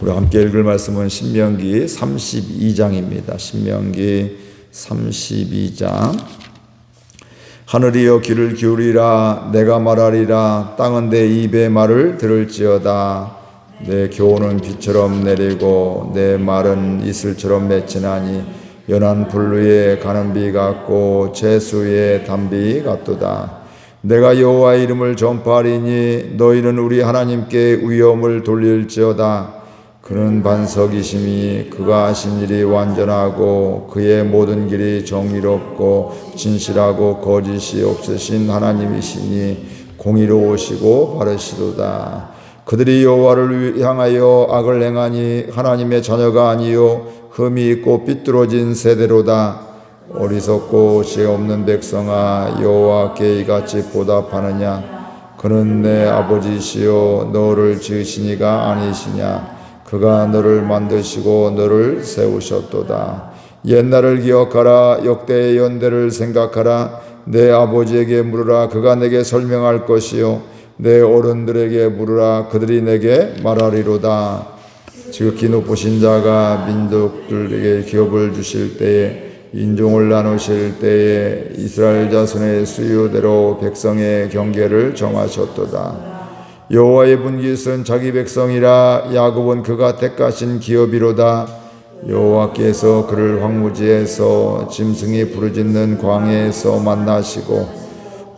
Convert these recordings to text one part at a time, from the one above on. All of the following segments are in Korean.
우리 함께 읽을 말씀은 신명기 32장입니다. 신명기 32장. 하늘이여 귀를 기울이라. 내가 말하리라. 땅은 내 입의 말을 들을지어다. 내 교훈은 비처럼 내리고 내 말은 이슬처럼 맺히나니 연한 불 위에 가는 비 같고 제수 위에 단비 같도다. 내가 여호와의 이름을 전파하리니 너희는 우리 하나님께 위엄을 돌릴지어다. 그는 반석이심이 그가 하신 일이 완전하고 그의 모든 길이 정의롭고 진실하고 거짓이 없으신 하나님이시니 공의로우시고 바르시도다. 그들이 여호와를 향하여 악을 행하니 하나님의 자녀가 아니요 흠이 있고 삐뚤어진 세대로다. 어리석고 지혜 없는 백성아, 여호와께 이같이 보답하느냐? 그는 내 아버지시요 너를 지으시니가 아니시냐? 그가 너를 만드시고 너를 세우셨도다. 옛날을 기억하라. 역대의 연대를 생각하라. 내 아버지에게 물으라. 그가 내게 설명할 것이요 내 어른들에게 물으라. 그들이 내게 말하리로다. 지극히 높으신 자가 민족들에게 기업을 주실 때에 인종을 나누실 때에 이스라엘 자손의 수요대로 백성의 경계를 정하셨도다. 여호와의 분깃은 자기 백성이라. 야곱은 그가 택하신 기업이로다. 여호와께서 그를 황무지에서 짐승이 부르짖는 광야에서 만나시고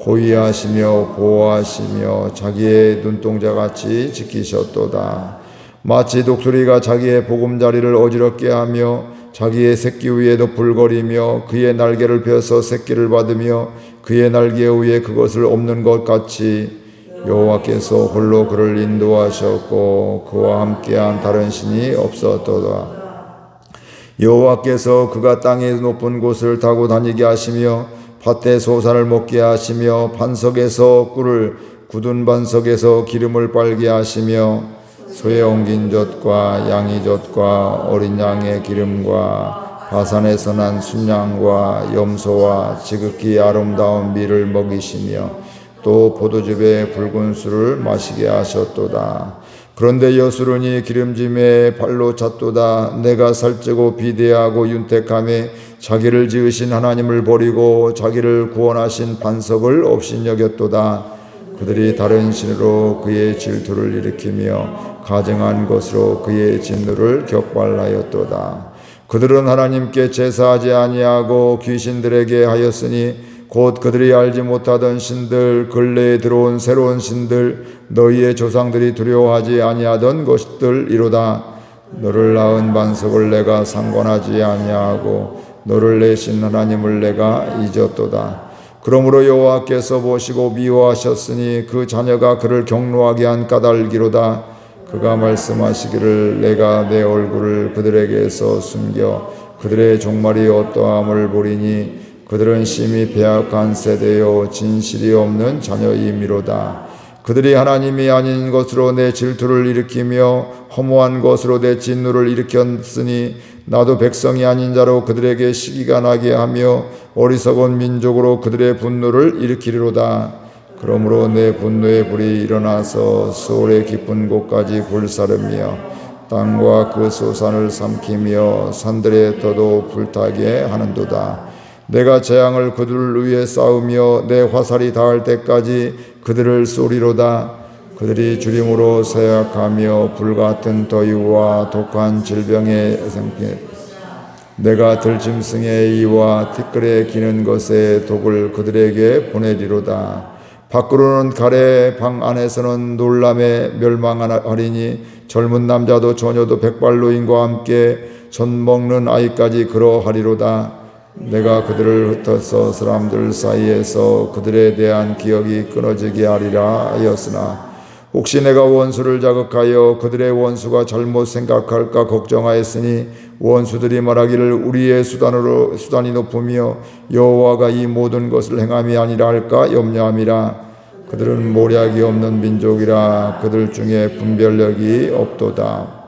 호위하시며 보호하시며 자기의 눈동자같이 지키셨도다. 마치 독수리가 자기의 보금자리를 어지럽게 하며 자기의 새끼 위에도 불거리며 그의 날개를 펴서 새끼를 받으며 그의 날개 위에 그것을 엎는 것 같이 여호와께서 홀로 그를 인도하셨고 그와 함께한 다른 신이 없었도다. 여호와께서 그가 땅의 높은 곳을 타고 다니게 하시며 밭에 소산을 먹게 하시며 반석에서 꿀을 굳은 반석에서 기름을 빨게 하시며 소에 엉긴 젖과 양이 젖과 어린 양의 기름과 바산에서 난 순양과 염소와 지극히 아름다운 밀을 먹이시며 또 포도즙에 붉은 술을 마시게 하셨도다. 그런데 여수론이 기름짐에 발로 찼도다. 내가 살찌고 비대하고 윤택함에 자기를 지으신 하나님을 버리고 자기를 구원하신 반석을 업신여겼도다. 그들이 다른 신으로 그의 질투를 일으키며 가증한 것으로 그의 진노를 격발하였도다. 그들은 하나님께 제사하지 아니하고 귀신들에게 하였으니 곧 그들이 알지 못하던 신들, 근래에 들어온 새로운 신들, 너희의 조상들이 두려워하지 아니하던 것들이로다. 너를 낳은 반석을 내가 상관하지 아니하고 너를 내신 하나님을 내가 잊었도다. 그러므로 여호와께서 보시고 미워하셨으니 그 자녀가 그를 경노하게 한 까닭이로다. 그가 말씀하시기를 내가 내 얼굴을 그들에게서 숨겨 그들의 종말이 어떠함을 보리니 그들은 심히 배악한 세대요 진실이 없는 자녀이미로다. 그들이 하나님이 아닌 것으로 내 질투를 일으키며 허무한 것으로 내 진노를 일으켰으니 나도 백성이 아닌 자로 그들에게 시기가 나게 하며 어리석은 민족으로 그들의 분노를 일으키리로다. 그러므로 내 분노의 불이 일어나서 수월의 깊은 곳까지 불사르며 땅과 그 소산을 삼키며 산들의 터도 불타게 하는도다. 내가 재앙을 그들 위에 쌓으며 내 화살이 닿을 때까지 그들을 쏘리로다. 그들이 주림으로 쇠약하며 불같은 더위와 독한 질병에 생피 내가 들짐승의 이와 티끌에 기는 것의 독을 그들에게 보내리로다. 밖으로는 가래 방 안에서는 놀람에 멸망하리니 젊은 남자도 처녀도 백발노인과 함께 젖 먹는 아이까지 그러하리로다. 내가 그들을 흩어서 사람들 사이에서 그들에 대한 기억이 끊어지게 하리라 하였으나 혹시 내가 원수를 자극하여 그들의 원수가 잘못 생각할까 걱정하였으니 원수들이 말하기를 우리의 수단이 높으며 여호와가 이 모든 것을 행함이 아니라 할까 염려함이라. 그들은 모략이 없는 민족이라. 그들 중에 분별력이 없도다.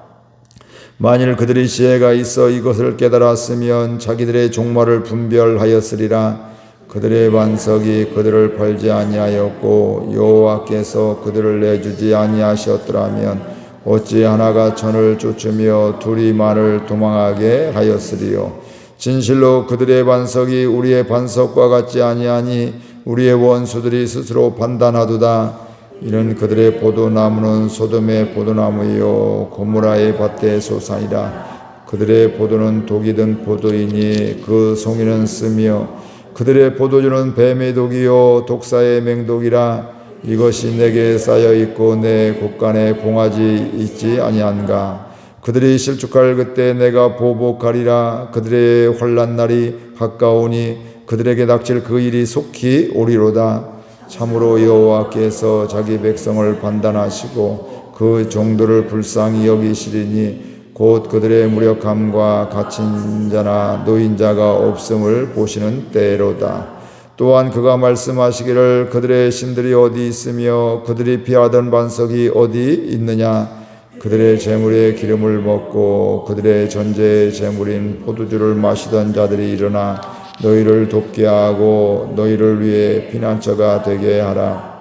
만일 그들이 지혜가 있어 이것을 깨달았으면 자기들의 종말을 분별하였으리라. 그들의 반석이 그들을 팔지 아니하였고 여호와께서 그들을 내주지 아니하셨더라면 어찌 하나가 천을 쫓으며 둘이 만을 도망하게 하였으리요. 진실로 그들의 반석이 우리의 반석과 같지 아니하니 우리의 원수들이 스스로 판단하도다. 이는 그들의 포도나무는 소돔의 포도나무이요 고모라의 밭의 소산이라. 그들의 포도는 독이 든 포도이니 그 송이는 쓰며 그들의 포도주는 뱀의 독이요 독사의 맹독이라. 이것이 내게 쌓여 있고 내 곳간에 봉하지 있지 아니한가. 그들이 실족할 그때 내가 보복하리라. 그들의 환난 날이 가까우니 그들에게 닥칠 그 일이 속히 오리로다. 참으로 여호와께서 자기 백성을 판단하시고 그 종들을 불쌍히 여기시리니 곧 그들의 무력함과 갇힌 자나 노인자가 없음을 보시는 때로다. 또한 그가 말씀하시기를 그들의 신들이 어디 있으며 그들이 피하던 반석이 어디 있느냐. 그들의 재물의 기름을 먹고 그들의 전제의 재물인 포도주를 마시던 자들이 일어나 너희를 돕게 하고 너희를 위해 피난처가 되게 하라.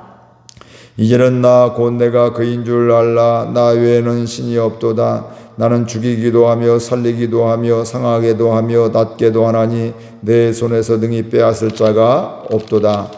이제는 나 곧 내가 그인 줄 알라. 나 외에는 신이 없도다. 나는 죽이기도 하며 살리기도 하며 상하게도 하며 낫게도 하나니 내 손에서 능히 빼앗을 자가 없도다.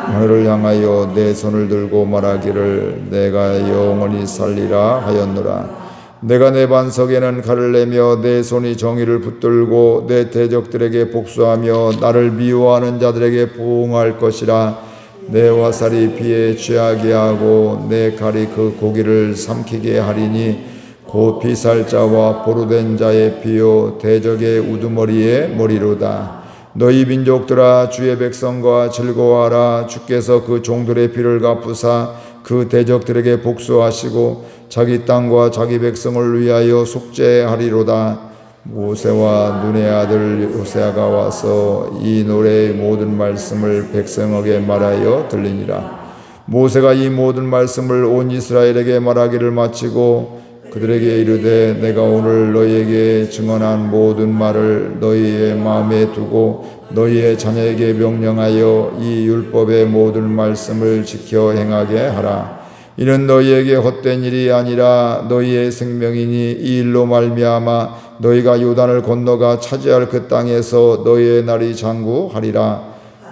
하늘을 향하여 내 손을 들고 말하기를 내가 영원히 살리라 하였노라. 내가 내 반석에는 칼을 내며 내 손이 정의를 붙들고 내 대적들에게 복수하며 나를 미워하는 자들에게 보응할 것이라. 내 화살이 비에 취하게 하고 내 칼이 그 고기를 삼키게 하리니 곧 피살자와 보루된 자의 피요 대적의 우두머리의 머리로다. 너희 민족들아 주의 백성과 즐거워하라. 주께서 그 종들의 피를 갚으사 그 대적들에게 복수하시고 자기 땅과 자기 백성을 위하여 속죄하리로다. 모세와 눈의 아들 호세아가 와서 이 노래의 모든 말씀을 백성에게 말하여 들리니라. 모세가 이 모든 말씀을 온 이스라엘에게 말하기를 마치고 그들에게 이르되 내가 오늘 너희에게 증언한 모든 말을 너희의 마음에 두고 너희의 자녀에게 명령하여 이 율법의 모든 말씀을 지켜 행하게 하라. 이는 너희에게 헛된 일이 아니라 너희의 생명이니 이 일로 말미암아 너희가 요단을 건너가 차지할 그 땅에서 너희의 날이 장구하리라.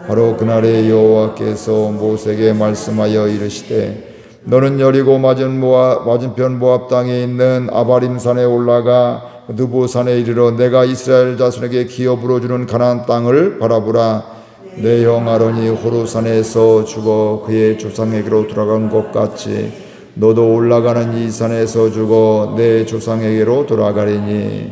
바로 그날에 여호와께서 모세에게 말씀하여 이르시되 너는 여리고 맞은편 모압 땅에 있는 아바림 산에 올라가 느보 산에 이르러 내가 이스라엘 자손에게 기업으로 주는 가나안 땅을 바라보라. 내 형 아론이 호르산에서 죽어 그의 조상에게로 돌아간 것 같이 너도 올라가는 이 산에서 죽어 내 조상에게로 돌아가리니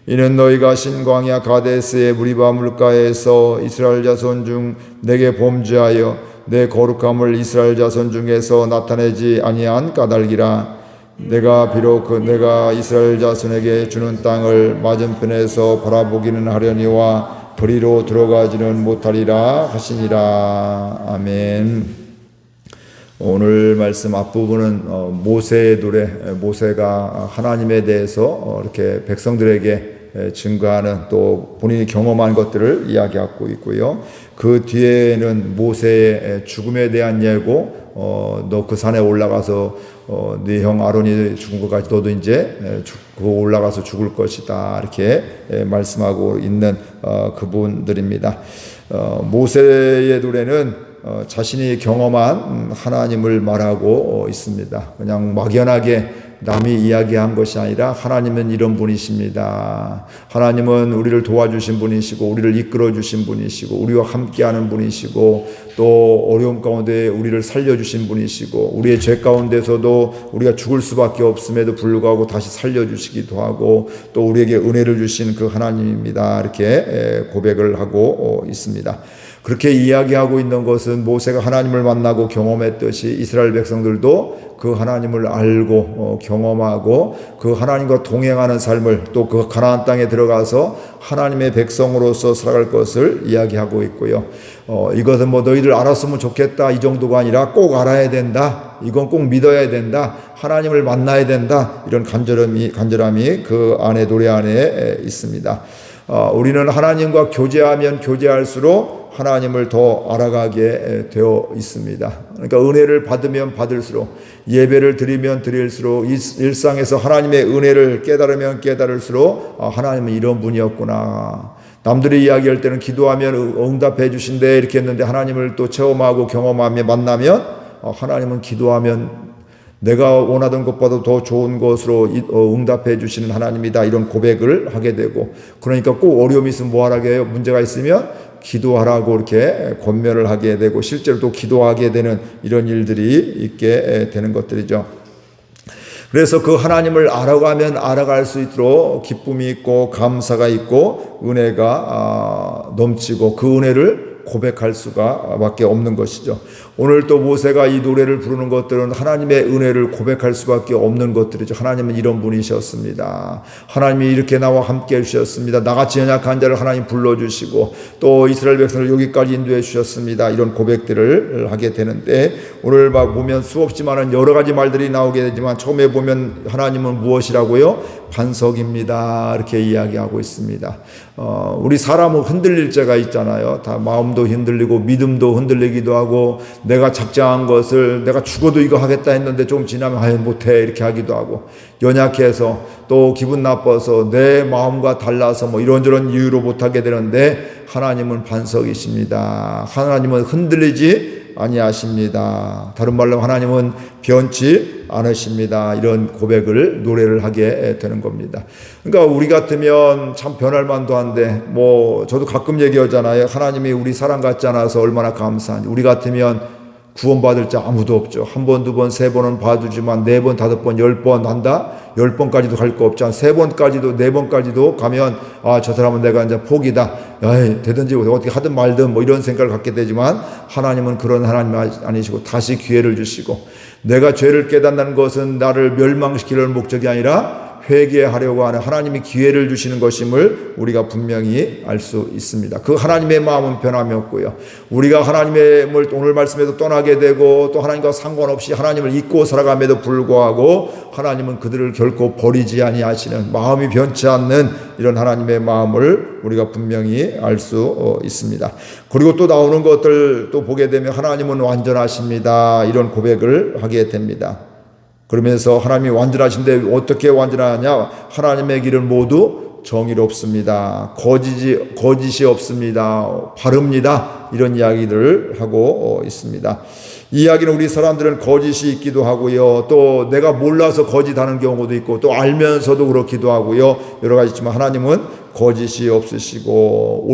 이는 너희가 신광야 가데스의 무리바 물가에서 이스라엘 자손 중 내게 범죄하여 내 거룩함을 이스라엘 자손 중에서 나타내지 아니한 까닭이라. 내가 비록 내가 이스라엘 자손에게 주는 땅을 맞은편에서 바라보기는 하려니와 그리로 들어가지는 못하리라 하시니라. 아멘. 오늘 말씀 앞부분은 모세의 노래, 모세가 하나님에 대해서 이렇게 백성들에게 증거하는 또 본인이 경험한 것들을 이야기하고 있고요. 그 뒤에는 모세의 죽음에 대한 예고, 너 그 산에 올라가서 네 형 아론이 죽은 것까지 너도 이제 올라가서 죽을 것이다 이렇게 말씀하고 있는 그분들입니다. 모세의 노래는 자신이 경험한 하나님을 말하고 있습니다. 그냥 막연하게 남이 이야기한 것이 아니라 하나님은 이런 분이십니다. 하나님은 우리를 도와주신 분이시고 우리를 이끌어 주신 분이시고 우리와 함께하는 분이시고 또 어려움 가운데 우리를 살려주신 분이시고 우리의 죄 가운데서도 우리가 죽을 수밖에 없음에도 불구하고 다시 살려주시기도 하고 또 우리에게 은혜를 주신 그 하나님입니다. 이렇게 고백을 하고 있습니다. 그렇게 이야기하고 있는 것은 모세가 하나님을 만나고 경험했듯이 이스라엘 백성들도 그 하나님을 알고 경험하고 그 하나님과 동행하는 삶을 또 그 가나안 땅에 들어가서 하나님의 백성으로서 살아갈 것을 이야기하고 있고요. 이것은 뭐 너희들 알았으면 좋겠다 이 정도가 아니라 꼭 알아야 된다. 이건 꼭 믿어야 된다. 하나님을 만나야 된다. 이런 간절함이 그 안에 노래 안에 있습니다. 우리는 하나님과 교제하면 교제할수록 하나님을 더 알아가게 되어 있습니다. 그러니까 은혜를 받으면 받을수록, 예배를 드리면 드릴수록, 일상에서 하나님의 은혜를 깨달으면 깨달을수록 하나님은 이런 분이었구나. 남들이 이야기할 때는 기도하면 응답해 주신대 이렇게 했는데, 하나님을 또 체험하고 경험하며 만나면 하나님은 기도하면 내가 원하던 것보다 더 좋은 것으로 응답해 주시는 하나님이다, 이런 고백을 하게 되고, 그러니까 꼭 어려움이 있으면 뭐 하라고 해요? 문제가 있으면 기도하라고 이렇게 권면을 하게 되고, 실제로 또 기도하게 되는 이런 일들이 있게 되는 것들이죠. 그래서 그 하나님을 알아가면 알아갈 수 있도록 기쁨이 있고 감사가 있고 은혜가 넘치고, 그 은혜를 고백할 수가 밖에 없는 것이죠. 오늘 또 모세가 이 노래를 부르는 것들은 하나님의 은혜를 고백할 수밖에 없는 것들이죠. 하나님은 이런 분이셨습니다. 하나님이 이렇게 나와 함께 해주셨습니다. 나같이 연약한 자를 하나님 불러주시고 또 이스라엘 백성을 여기까지 인도해 주셨습니다. 이런 고백들을 하게 되는데, 오늘 막 보면 수없이 많은 여러 가지 말들이 나오게 되지만, 처음에 보면 하나님은 무엇이라고요? 반석입니다, 이렇게 이야기하고 있습니다. 우리 사람은 흔들릴 때가 있잖아요. 다 마음도 흔들리고 믿음도 흔들리기도 하고, 내가 작정한 것을 내가 죽어도 이거 하겠다 했는데 좀 지나면 아예 못해 이렇게 하기도 하고, 연약해서 또 기분 나빠서 내 마음과 달라서 뭐 이런저런 이유로 못하게 되는데, 하나님은 반석이십니다. 하나님은 흔들리지 아니하십니다. 다른 말로 하나님은 변치 않으십니다. 이런 고백을, 노래를 하게 되는 겁니다. 그러니까 우리 같으면 참 변할 만도 한데, 뭐 저도 가끔 얘기하잖아요. 하나님이 우리 사람 같지 않아서 얼마나 감사한지. 우리 같으면 구원받을 자 아무도 없죠. 한 번, 두 번, 세 번은 봐주지만 4번, 5번, 10번 한다? 10번까지도 갈 거 없지. 한 3번까지도, 4번까지도 가면 저 사람은 내가 이제 포기다. 되든지 어떻게 하든 말든 뭐 이런 생각을 갖게 되지만, 하나님은 그런 하나님 아니시고 다시 기회를 주시고, 내가 죄를 깨닫는 것은 나를 멸망시키려는 목적이 아니라 회개하려고 하는 하나님이 기회를 주시는 것임을 우리가 분명히 알 수 있습니다. 그 하나님의 마음은 변함이 없고요. 우리가 하나님을 오늘 말씀에도 떠나게 되고 또 하나님과 상관없이 하나님을 잊고 살아감에도 불구하고, 하나님은 그들을 결코 버리지 아니하시는, 마음이 변치 않는 이런 하나님의 마음을 우리가 분명히 알 수 있습니다. 그리고 또 나오는 것들 또 보게 되면 하나님은 완전하십니다, 이런 고백을 하게 됩니다. 그러면서 하나님이 완전하신데 어떻게 완전하냐? 하나님의 길은 모두 정의롭습니다. 거짓이 없습니다. 바릅니다. 이런 이야기를 하고 있습니다. 이 이야기는 우리 사람들은 거짓이 있기도 하고요. 또 내가 몰라서 거짓하는 경우도 있고, 또 알면서도 그렇기도 하고요. 여러 가지 있지만, 하나님은 거짓이 없으시고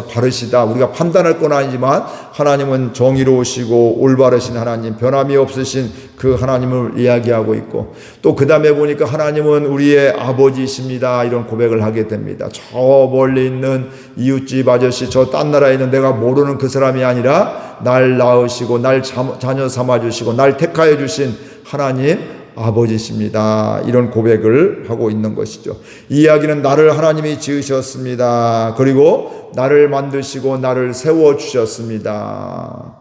바르시다. 우리가 판단할 건 아니지만 하나님은 정의로우시고 올바르신 하나님, 변함이 없으신 그 하나님을 이야기하고 있고, 또 그 다음에 보니까 하나님은 우리의 아버지이십니다, 이런 고백을 하게 됩니다. 저 멀리 있는 이웃집 아저씨, 저 딴 나라에 있는 내가 모르는 그 사람이 아니라 날 낳으시고 날 자녀 삼아주시고 날 택하여 주신 하나님 아버지십니다, 이런 고백을 하고 있는 것이죠. 이 이야기는 나를 하나님이 지으셨습니다. 그리고 나를 만드시고 나를 세워주셨습니다.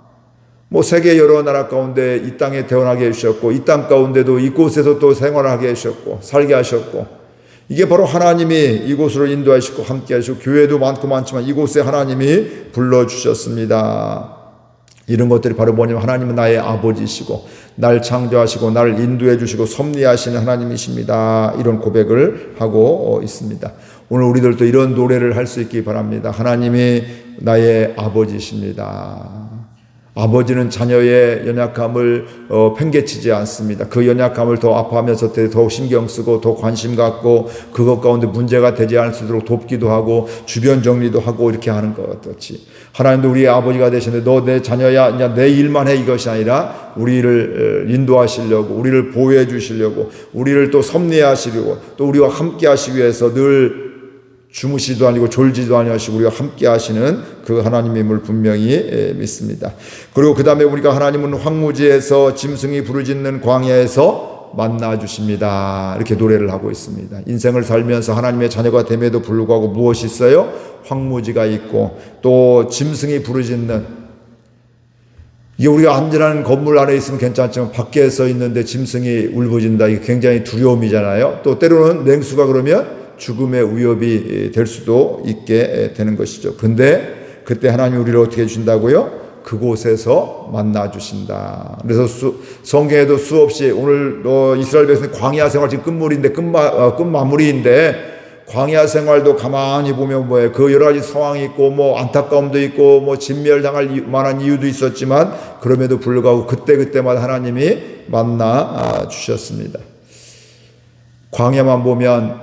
뭐 세계 여러 나라 가운데 이 땅에 태어나게 해주셨고, 이 땅 가운데도 이곳에서 또 생활하게 해주셨고 살게 하셨고, 이게 바로 하나님이 이곳으로 인도하시고 함께 하시고, 교회도 많고 많지만 이곳에 하나님이 불러주셨습니다. 이런 것들이 바로 뭐냐면, 하나님은 나의 아버지시고 날 창조하시고 나를 인도해 주시고 섭리하시는 하나님이십니다, 이런 고백을 하고 있습니다. 오늘 우리들도 이런 노래를 할 수 있기 바랍니다. 하나님이 나의 아버지십니다. 아버지는 자녀의 연약함을 팽개치지 않습니다. 그 연약함을 더 아파하면서 더 신경 쓰고 더 관심 갖고, 그것 가운데 문제가 되지 않을 수 있도록 돕기도 하고 주변 정리도 하고 이렇게 하는 것 같이, 하나님도 우리의 아버지가 되시는데 너 내 자녀야, 그냥 내 일만 해, 이것이 아니라 우리를 인도하시려고, 우리를 보호해 주시려고, 우리를 또 섭리하시려고, 또 우리와 함께 하시기 위해서 늘 주무시도 아니고 졸지도 아니하시고 우리가 함께 하시는 그 하나님임을 분명히 믿습니다. 그리고 그 다음에 우리가 하나님은 황무지에서 짐승이 부르짖는 광야에서 만나 주십니다, 이렇게 노래를 하고 있습니다. 인생을 살면서 하나님의 자녀가 됨에도 불구하고 무엇이 있어요? 황무지가 있고 또 짐승이 부르짖는, 이게 우리가 안전한 건물 안에 있으면 괜찮지만 밖에서 있는데 짐승이 울부짖는다, 이게 굉장히 두려움이잖아요. 또 때로는 냉수가 그러면 죽음의 위협이 될 수도 있게 되는 것이죠. 근데 그때 하나님이 우리를 어떻게 해주신다고요? 그곳에서 만나 주신다. 그래서 성경에도 수없이 오늘 이스라엘 백성의 광야 생활 지금 끝물인데 끝마무리인데 광야 생활도 가만히 보면 뭐예요? 그 여러 가지 상황이 있고 뭐 안타까움도 있고 뭐 진멸당할 만한 이유도 있었지만 그럼에도 불구하고 그때마다 하나님이 만나 주셨습니다. 광야만 보면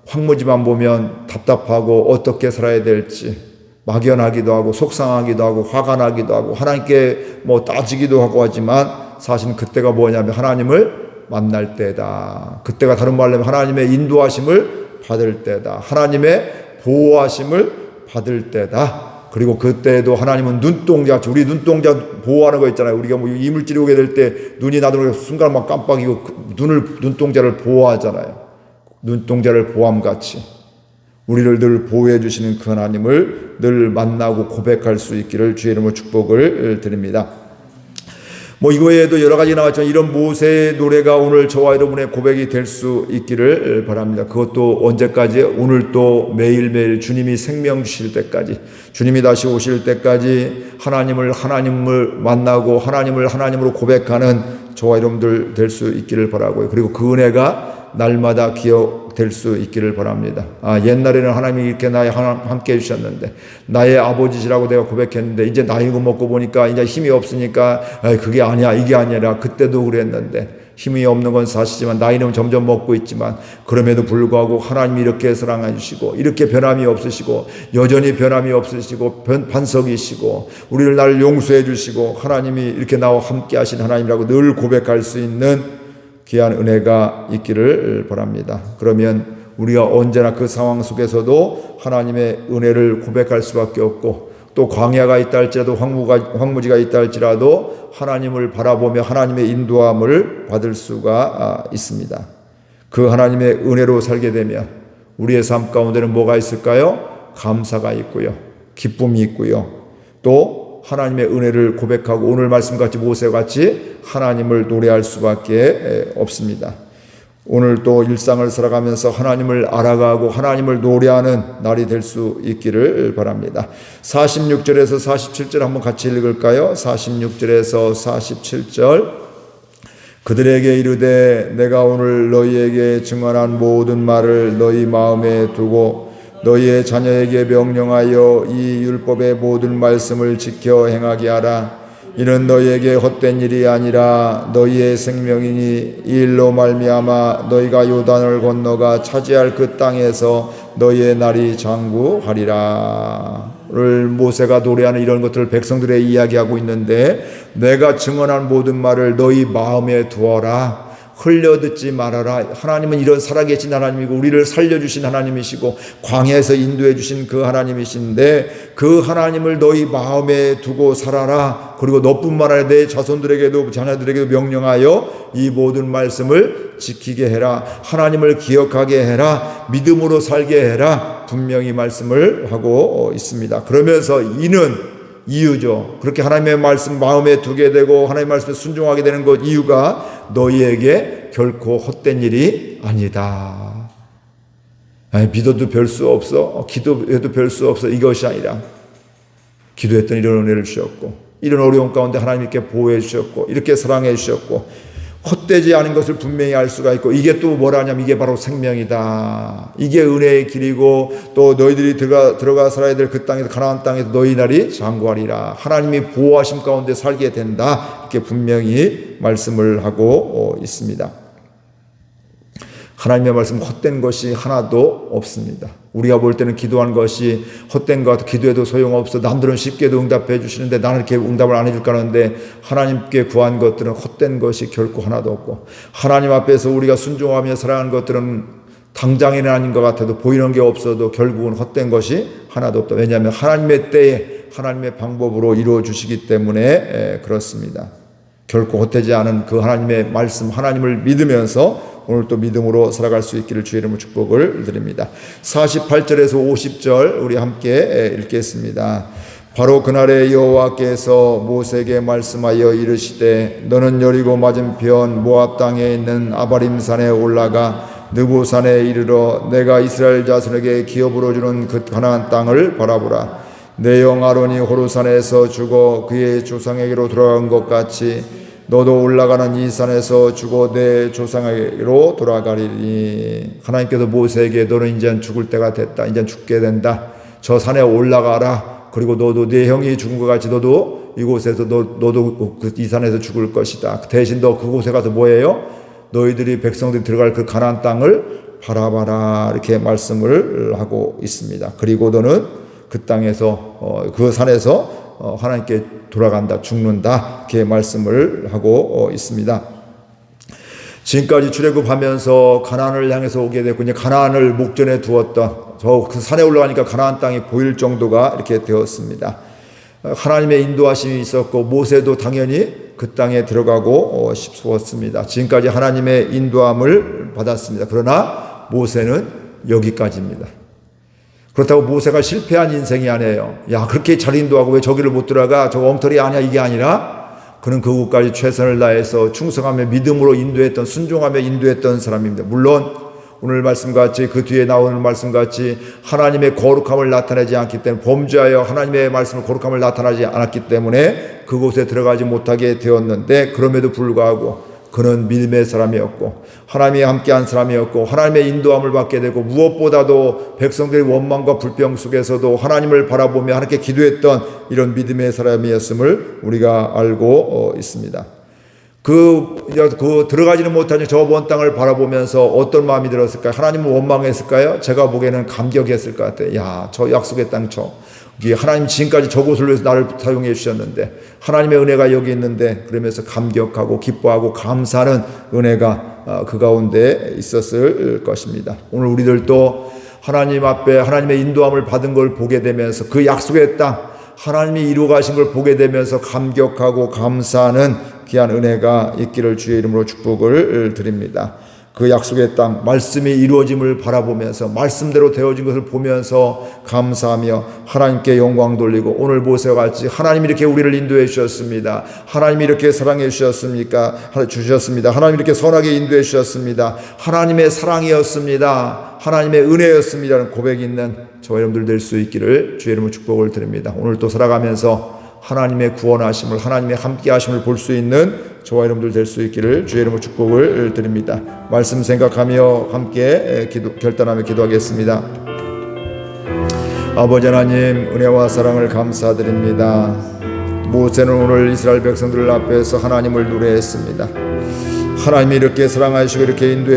황무지만 보면 답답하고 어떻게 살아야 될지 막연하기도 하고 속상하기도 하고 화가 나기도 하고 하나님께 뭐 따지기도 하고 하지만 사실 그때가 뭐냐면 하나님을 만날 때다. 그때가 다른 말로 하면 하나님의 인도하심을 받을 때다. 하나님의 보호하심을 받을 때다. 그리고 그때도 하나님은 눈동자, 우리 눈동자 보호하는 거 있잖아요. 우리가 뭐 이물질이 오게 될 때 눈이 나도 순간 막 깜빡이고 눈동자를 보호하잖아요. 눈동자를 보함같이 우리를 늘 보호해 주시는 그 하나님을 늘 만나고 고백할 수 있기를 주의 이름으로 축복을 드립니다. 뭐 이거에도 여러 가지 나왔지만 이런 모세의 노래가 오늘 저와 여러분의 고백이 될 수 있기를 바랍니다. 그것도 언제까지? 오늘 또 매일매일 주님이 생명 주실 때까지, 주님이 다시 오실 때까지 하나님을 만나고 하나님을 하나님으로 고백하는 저와 여러분들 될 수 있기를 바라고요. 그리고 그 은혜가 날마다 기억될 수 있기를 바랍니다. 옛날에는 하나님이 이렇게 나에 함께 해주셨는데 나의 아버지시라고 내가 고백했는데 이제 나이고 먹고 보니까 이제 힘이 없으니까 그게 아니야 이게 아니라 그때도 그랬는데 힘이 없는 건 사실이지만 나이는 점점 먹고 있지만 그럼에도 불구하고 하나님이 이렇게 사랑해 주시고 이렇게 변함이 없으시고 여전히 변함이 없으시고 반석이시고 우리를 나를 용서해 주시고 하나님이 이렇게 나와 함께 하신 하나님이라고 늘 고백할 수 있는 귀한 은혜가 있기를 바랍니다. 그러면 우리가 언제나 그 상황 속에서도 하나님의 은혜를 고백할 수밖에 없고 또 광야가 있다 할지라도 황무지가 있다 할지라도 하나님을 바라보며 하나님의 인도함을 받을 수가 있습니다. 그 하나님의 은혜로 살게 되면 우리의 삶 가운데는 뭐가 있을까요? 감사가 있고요. 기쁨이 있고요. 또 하나님의 은혜를 고백하고 오늘 말씀같이 모세같이 하나님을 노래할 수밖에 없습니다. 오늘 또 일상을 살아가면서 하나님을 알아가고 하나님을 노래하는 날이 될 수 있기를 바랍니다. 46절에서 47절 한번 같이 읽을까요? 46절에서 47절 그들에게 이르되 내가 오늘 너희에게 증언한 모든 말을 너희 마음에 두고 너희의 자녀에게 명령하여 이 율법의 모든 말씀을 지켜 행하게 하라. 이는 너희에게 헛된 일이 아니라 너희의 생명이니 이 일로 말미암아 너희가 요단을 건너가 차지할 그 땅에서 너희의 날이 장구하리라. 를 모세가 노래하는 이런 것들을 백성들에 이야기하고 있는데 내가 증언한 모든 말을 너희 마음에 두어라. 흘려듣지 말아라. 하나님은 이런 살아계신 하나님이고 우리를 살려주신 하나님이시고 광야에서 인도해 주신 그 하나님이신데 그 하나님을 너희 마음에 두고 살아라. 그리고 너뿐만 아니라 내 자손들에게도 자녀들에게도 명령하여 이 모든 말씀을 지키게 해라. 하나님을 기억하게 해라. 믿음으로 살게 해라. 분명히 말씀을 하고 있습니다. 그러면서 이유죠. 그렇게 하나님의 말씀 마음에 두게 되고 하나님의 말씀에 순종하게 되는 것 이유가 너희에게 결코 헛된 일이 아니다. 믿어도 별 수 없어. 기도해도 별 수 없어. 이것이 아니라 기도했더니 이런 은혜를 주셨고 이런 어려움 가운데 하나님께 보호해 주셨고 이렇게 사랑해 주셨고 헛되지 않은 것을 분명히 알 수가 있고 이게 또 뭐라냐면 이게 바로 생명이다. 이게 은혜의 길이고 또 너희들이 들어가 살아야 될 그 땅에서 가나안 땅에서 너희 날이 장구하리라. 하나님이 보호하심 가운데 살게 된다. 이렇게 분명히 말씀을 하고 있습니다. 하나님의 말씀 헛된 것이 하나도 없습니다. 우리가 볼 때는 기도한 것이 헛된 것 같아 기도해도 소용없어. 남들은 쉽게도 응답해 주시는데 나는 이렇게 응답을 안 해줄까 하는데 하나님께 구한 것들은 헛된 것이 결코 하나도 없고 하나님 앞에서 우리가 순종하며 살아가는 것들은 당장에는 아닌 것 같아도 보이는 게 없어도 결국은 헛된 것이 하나도 없다. 왜냐하면 하나님의 때에 하나님의 방법으로 이루어 주시기 때문에 그렇습니다. 결코 헛되지 않은 그 하나님의 말씀 하나님을 믿으면서 오늘 또 믿음으로 살아갈 수 있기를 주의 이름으로 축복을 드립니다. 48절에서 50절 우리 함께 읽겠습니다. 바로 그날에 여호와께서 모세에게 말씀하여 이르시되 너는 여리고 맞은편 모압 땅에 있는 아바림 산에 올라가 느보산에 이르러 내가 이스라엘 자손에게 기업으로 주는 그 가나안 땅을 바라보라. 내 형 아론이 호르산에서 죽어 그의 조상에게로 돌아간 것 같이 너도 올라가는 이 산에서 죽어 내 조상에게로 돌아가리니. 하나님께서 모세에게 너는 이제 죽을 때가 됐다. 이제 죽게 된다. 저 산에 올라가라. 그리고 너도 네 형이 죽은 것 같이 너도 이곳에서 너도 이 산에서 죽을 것이다. 대신 너 그곳에 가서 뭐예요? 너희들이 백성들이 들어갈 그 가나안 땅을 바라봐라. 이렇게 말씀을 하고 있습니다. 그리고 너는 그 땅에서 그 산에서 하나님께 돌아간다, 죽는다, 이렇게 말씀을 하고 있습니다. 지금까지 출애굽하면서 가나안을 향해서 오게 됐고, 이제 가나안을 목전에 두었던 저 그 산에 올라가니까 가나안 땅이 보일 정도가 이렇게 되었습니다. 하나님의 인도하심이 있었고 모세도 당연히 그 땅에 들어가고 싶었습니다. 지금까지 하나님의 인도함을 받았습니다. 그러나 모세는 여기까지입니다. 그렇다고 모세가 실패한 인생이 아니에요. 야, 그렇게 잘 인도하고 왜 저기를 못 들어가? 저 엉터리 아니야? 이게 아니라 그는 그곳까지 최선을 다해서 충성하며 믿음으로 인도했던, 순종하며 인도했던 사람입니다. 물론 오늘 말씀같이 그 뒤에 나오는 말씀같이 하나님의 거룩함을 나타내지 않기 때문에, 범죄하여 하나님의 말씀을 거룩함을 나타나지 않았기 때문에 그곳에 들어가지 못하게 되었는데, 그럼에도 불구하고 그는 믿음의 사람이었고 하나님이 함께한 사람이었고 하나님의 인도함을 받게 되고, 무엇보다도 백성들의 원망과 불평 속에서도 하나님을 바라보며 하나님께 기도했던 이런 믿음의 사람이었음을 우리가 알고 있습니다. 그 들어가지는 못하니 저 먼 땅을 바라보면서 어떤 마음이 들었을까요? 하나님을 원망했을까요? 제가 보기에는 감격했을 것 같아요. 야, 저 약속의 땅, 하나님 지금까지 저곳을 위해서 나를 사용해 주셨는데, 하나님의 은혜가 여기 있는데, 그러면서 감격하고 기뻐하고 감사하는 은혜가 그 가운데 있었을 것입니다. 오늘 우리들도 하나님 앞에 하나님의 인도함을 받은 걸 보게 되면서 그 약속의 땅, 하나님이 이루어 가신 걸 보게 되면서 감격하고 감사하는 귀한 은혜가 있기를 주의 이름으로 축복을 드립니다. 그 약속의 땅, 말씀이 이루어짐을 바라보면서 말씀대로 되어진 것을 보면서 감사하며 하나님께 영광 돌리고, 오늘 모세와 같이 하나님이 이렇게 우리를 인도해 주셨습니다. 하나님이 이렇게 사랑해 주셨습니까? 주셨습니다. 하나님이 이렇게 선하게 인도해 주셨습니다. 하나님의 사랑이었습니다. 하나님의 은혜였습니다라는 고백이 있는 저와 여러분들 될 수 있기를 주의 이름으로 축복을 드립니다. 오늘 또 살아가면서 하나님의 구원하심을, 하나님의 함께하심을 볼 수 있는 저와 여러분들 될 수 있기를 주의 이름으로 축복을 드립니다. 말씀 생각하며 함께 결단하며 기도하겠습니다. 아버지 하나님, 은혜와 사랑을 감사드립니다. 모세는 오늘 이스라엘 백성들 앞에서 하나님을 노래했습니다. 하나님이 이렇게 사랑하시고 이렇게 인도해